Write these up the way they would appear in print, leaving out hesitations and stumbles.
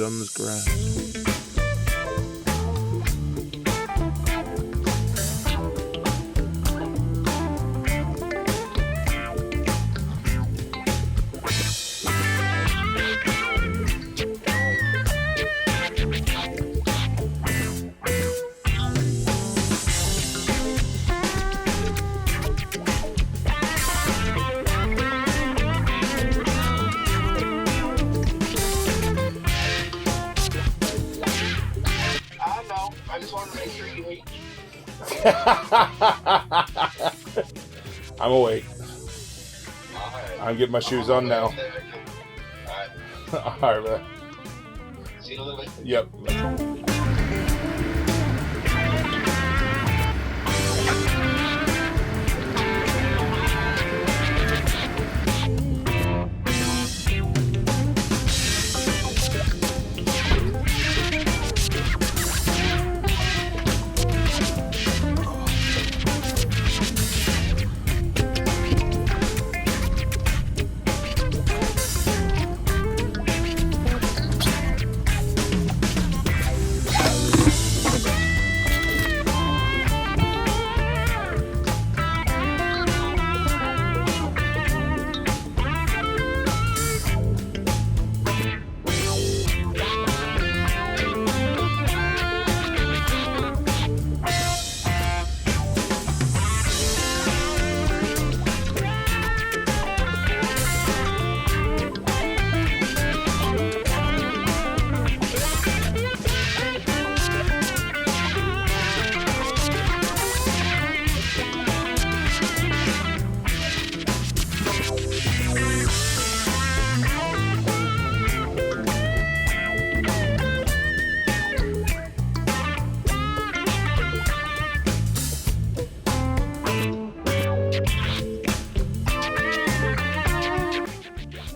feet on this grass. I just wanted to make sure you ate. I'm awake. Alright. I'm getting my shoes on now. Alright. Alright, man. See you in a little bit. Yep.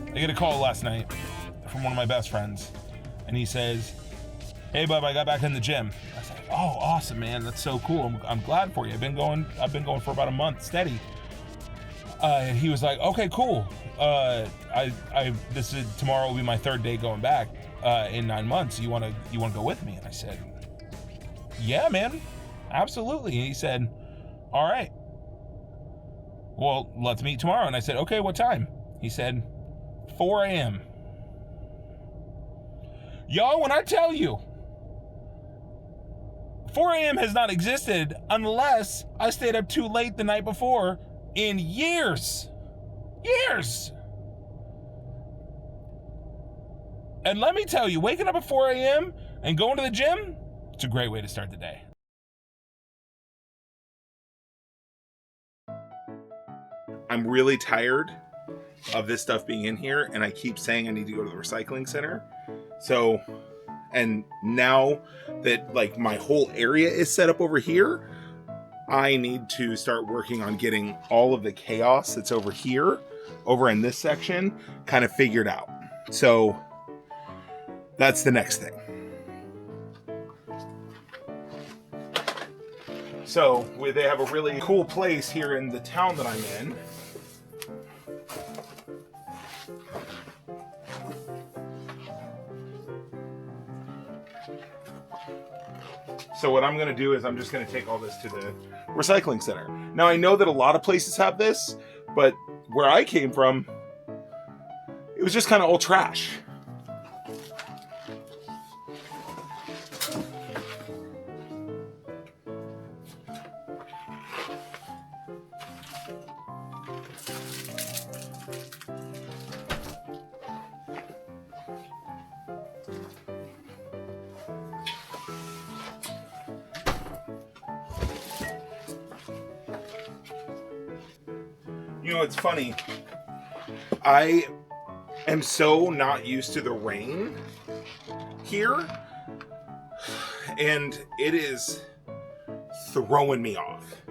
I get a call last night from one of my best friends, and he says, "Hey, bub, I got back in the gym." I said, "Oh, awesome, man! That's so cool. I'm glad for you. I've been going for about a month steady." And he was like, "Okay, cool. Tomorrow will be my third day going back in 9 months. You wanna go with me?" And I said, "Yeah, man, absolutely." And he said, "All right. Well, let's meet tomorrow." And I said, "Okay, what time?" He said, 4 a.m. Y'all, when I tell you, 4 a.m. has not existed unless I stayed up too late the night before in years. Years. And let me tell you, waking up at 4 a.m. and going to the gym, it's a great way to start the day. I'm really tired of this stuff being in here, and I keep saying I need to go to the recycling center. So, and now that like my whole area is set up over here, I need to start working on getting all of the chaos that's over here, over in this section, kind of figured out. So that's the next thing. So they have a really cool place here in the town that I'm in. So what I'm going to do is I'm just going to take all this to the recycling center. Now, I know that a lot of places have this, but where I came from, it was just kind of all trash. You know, it's funny. I am so not used to the rain here, and it is throwing me off.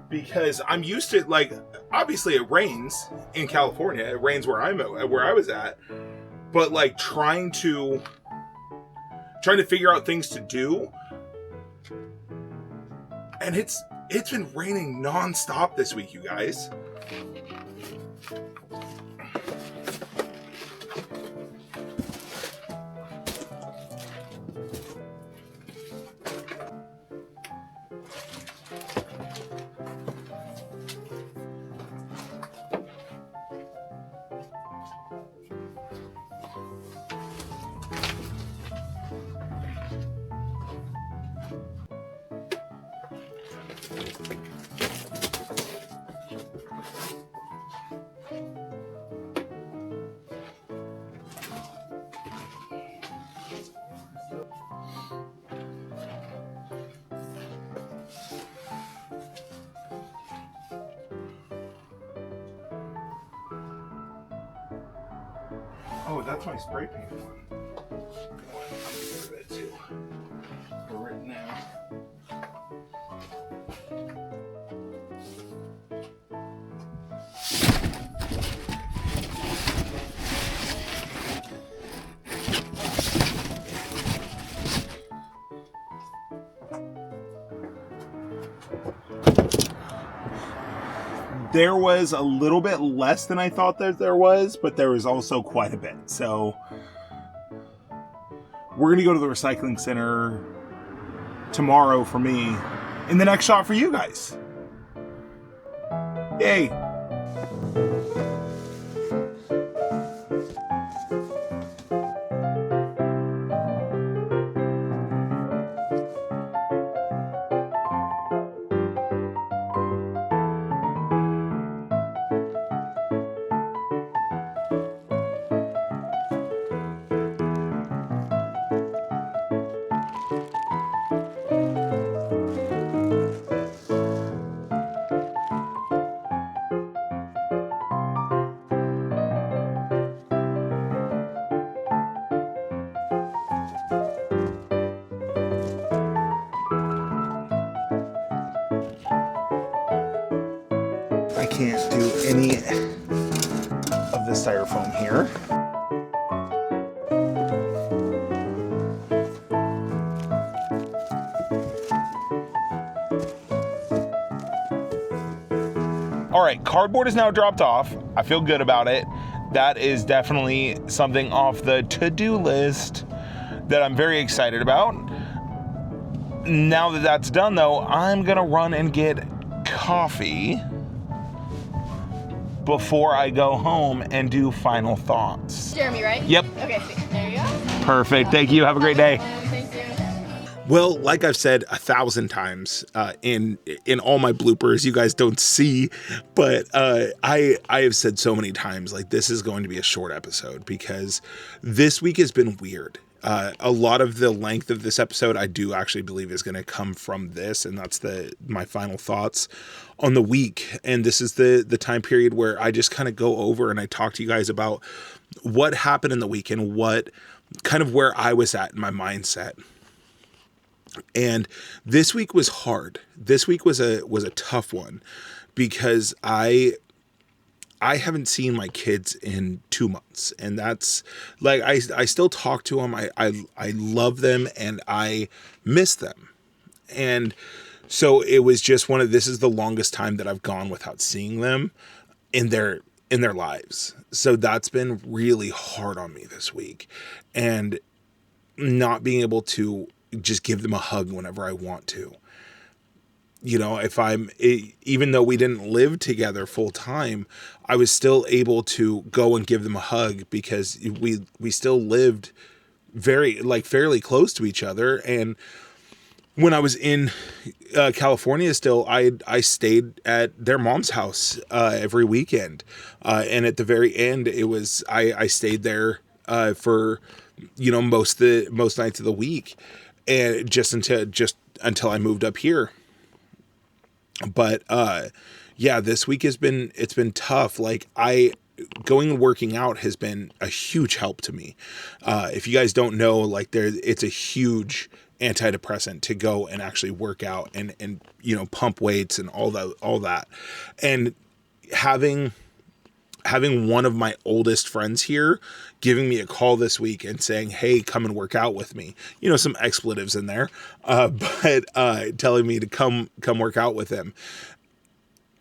Because I'm used to, like, obviously it rains in California. It rains where I was at. But, like, trying to figure out things to do, and it's been raining nonstop this week, you guys. Oh, that's my spray paint one. I'll get rid of that too. For right now. There was a little bit less than I thought that there was, but there was also quite a bit. So we're going to go to the recycling center tomorrow for me, and the next shot for you guys. Yay. I can't do any of the styrofoam here. All right, cardboard is now dropped off. I feel good about it. That is definitely something off the to-do list that I'm very excited about. Now that that's done though, I'm gonna run and get coffee before I go home and do final thoughts. Jeremy, right? Yep. Okay, there you go. Perfect. Thank you. Have a great day. Thank you. Well, like I've said 1,000 times in all my bloopers, you guys don't see, but I have said so many times, like, this is going to be a short episode because this week has been weird. A lot of the length of this episode, I do actually believe is going to come from this, and that's my final thoughts on the week. And this is the time period where I just kind of go over and I talk to you guys about what happened in the week and what kind of where I was at in my mindset. And this week was hard. This week was a tough one because I haven't seen my kids in 2 months, and that's like, I still talk to them. I love them and I miss them. And so it was just this is the longest time that I've gone without seeing them in their lives. So that's been really hard on me this week, and not being able to just give them a hug whenever I want to. You know, even though we didn't live together full time, I was still able to go and give them a hug because we still lived fairly close to each other. And when I was in California still, I stayed at their mom's house every weekend. And at the very end, it was, I stayed there for, most nights of the week, and just until I moved up here. But yeah, this week it's been tough. Like, going and working out has been a huge help to me. If you guys don't know, like, it's a huge antidepressant to go and actually work out and pump weights and all that. And having one of my oldest friends here giving me a call this week and saying, hey, come and work out with me, some expletives in there, but telling me to come work out with him,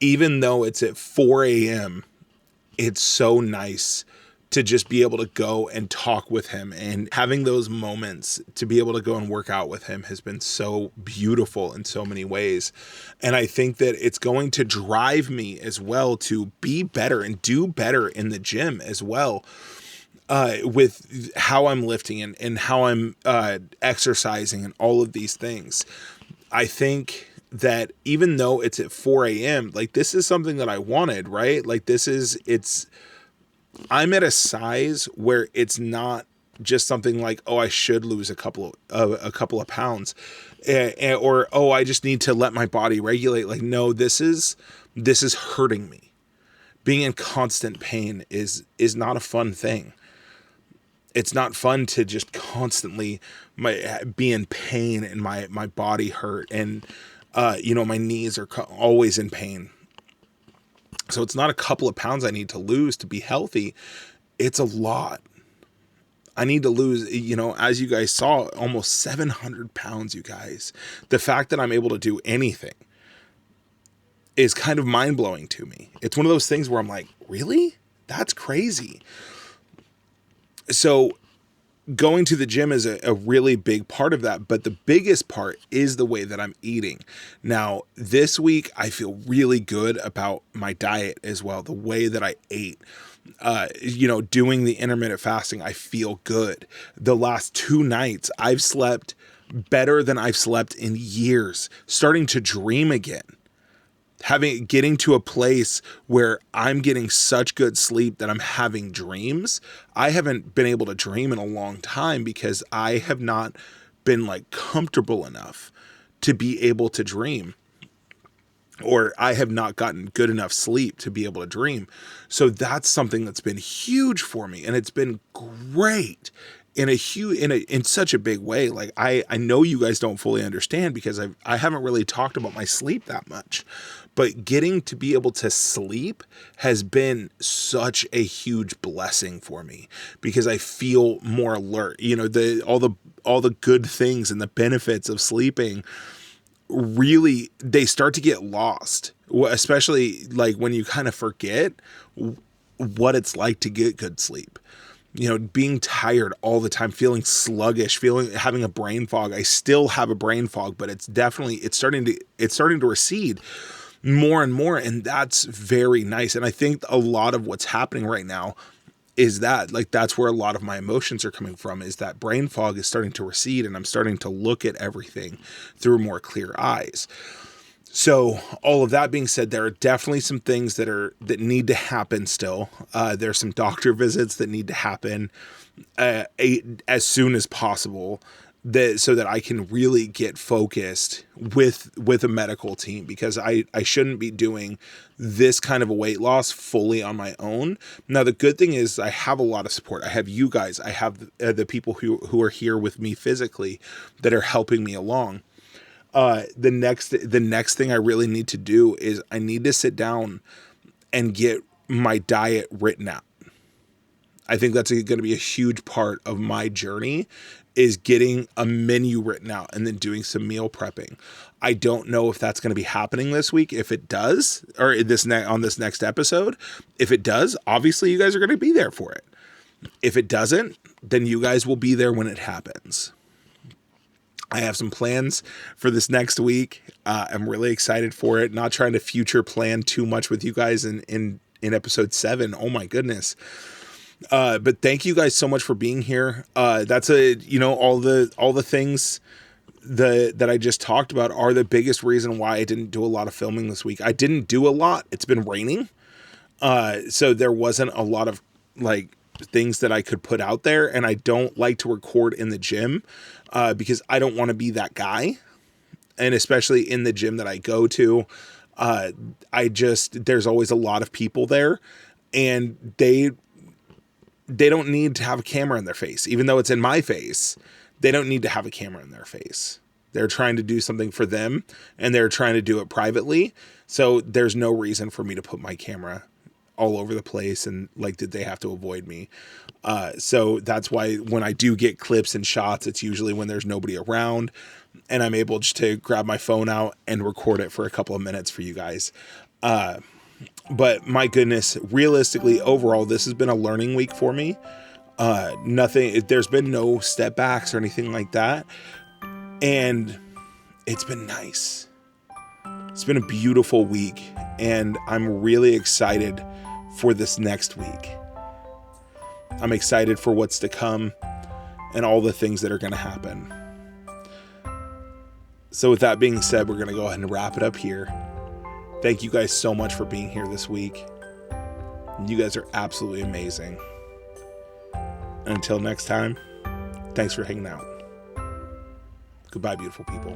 even though it's at 4 a.m., it's so nice to just be able to go and talk with him, and having those moments to be able to go and work out with him has been so beautiful in so many ways. And I think that it's going to drive me as well to be better and do better in the gym as well, with how I'm lifting and how I'm exercising and all of these things. I think that even though it's at 4 a.m., like this is something that I wanted, right? Like I'm at a size where it's not just something like, oh, I should lose a couple of pounds, or oh, I just need to let my body regulate. Like, no, this is hurting me. Being in constant pain is not a fun thing. It's not fun to just constantly be in pain and my body hurt, and my knees are always in pain. So it's not a couple of pounds I need to lose to be healthy. It's a lot. I need to lose, as you guys saw, almost 700 pounds, you guys. The fact that I'm able to do anything is kind of mind-blowing to me. It's one of those things where I'm like, really? That's crazy. So going to the gym is a really big part of that, but the biggest part is the way that I'm eating. Now, this week, I feel really good about my diet as well, the way that I ate. Doing the intermittent fasting, I feel good. The last 2 nights, I've slept better than I've slept in years, starting to dream again. Getting to a place where I'm getting such good sleep that I'm having dreams. I haven't been able to dream in a long time because I have not been like comfortable enough to be able to dream, or I have not gotten good enough sleep to be able to dream. So that's something that's been huge for me, and it's been great in such a big way. Like I know you guys don't fully understand because I haven't really talked about my sleep that much, but getting to be able to sleep has been such a huge blessing for me because I feel more alert. All the good things and the benefits of sleeping, really, they start to get lost, especially like when you kind of forget what it's like to get good sleep. Being tired all the time, feeling sluggish, having a brain fog. I still have a brain fog, but it's starting to recede more and more. And that's very nice. And I think a lot of what's happening right now is that's where a lot of my emotions are coming from, is that brain fog is starting to recede and I'm starting to look at everything through more clear eyes. So all of that being said, there are definitely some things that need to happen still. There's some doctor visits that need to happen as soon as possible, so that I can really get focused with a medical team, because I shouldn't be doing this kind of a weight loss fully on my own. Now, the good thing is I have a lot of support. I have you guys. I have the people who are here with me physically that are helping me along. The next thing I really need to do is I need to sit down and get my diet written out. I think that's going to be a huge part of my journey, is getting a menu written out and then doing some meal prepping. I don't know if that's going to be happening this week. If it does, or on this next episode, if it does, obviously you guys are going to be there for it. If it doesn't, then you guys will be there when it happens. I have some plans for this next week. I'm really excited for it. Not trying to future plan too much with you guys in episode 7. Oh my goodness. But thank you guys so much for being here. That's all the things that I just talked about are the biggest reason why I didn't do a lot of filming this week. I didn't do a lot. It's been raining. So there wasn't a lot of things that I could put out there, and I don't like to record in the gym because I don't want to be that guy. And especially in the gym that I go to, there's always a lot of people there, and they don't need to have a camera in their face. Even though it's in my face, they don't need to have a camera in their face. They're trying to do something for them, and they're trying to do it privately. So there's no reason for me to put my camera all over the place and did they have to avoid me? So that's why when I do get clips and shots, it's usually when there's nobody around and I'm able just to grab my phone out and record it for a couple of minutes for you guys. But my goodness, realistically, overall, this has been a learning week for me. There's been no step backs or anything like that. And it's been nice. It's been a beautiful week, and I'm really excited for this next week. I'm excited for what's to come and all the things that are going to happen. So with that being said, we're going to go ahead and wrap it up here. Thank you guys so much for being here this week. You guys are absolutely amazing. And until next time, thanks for hanging out. Goodbye, beautiful people.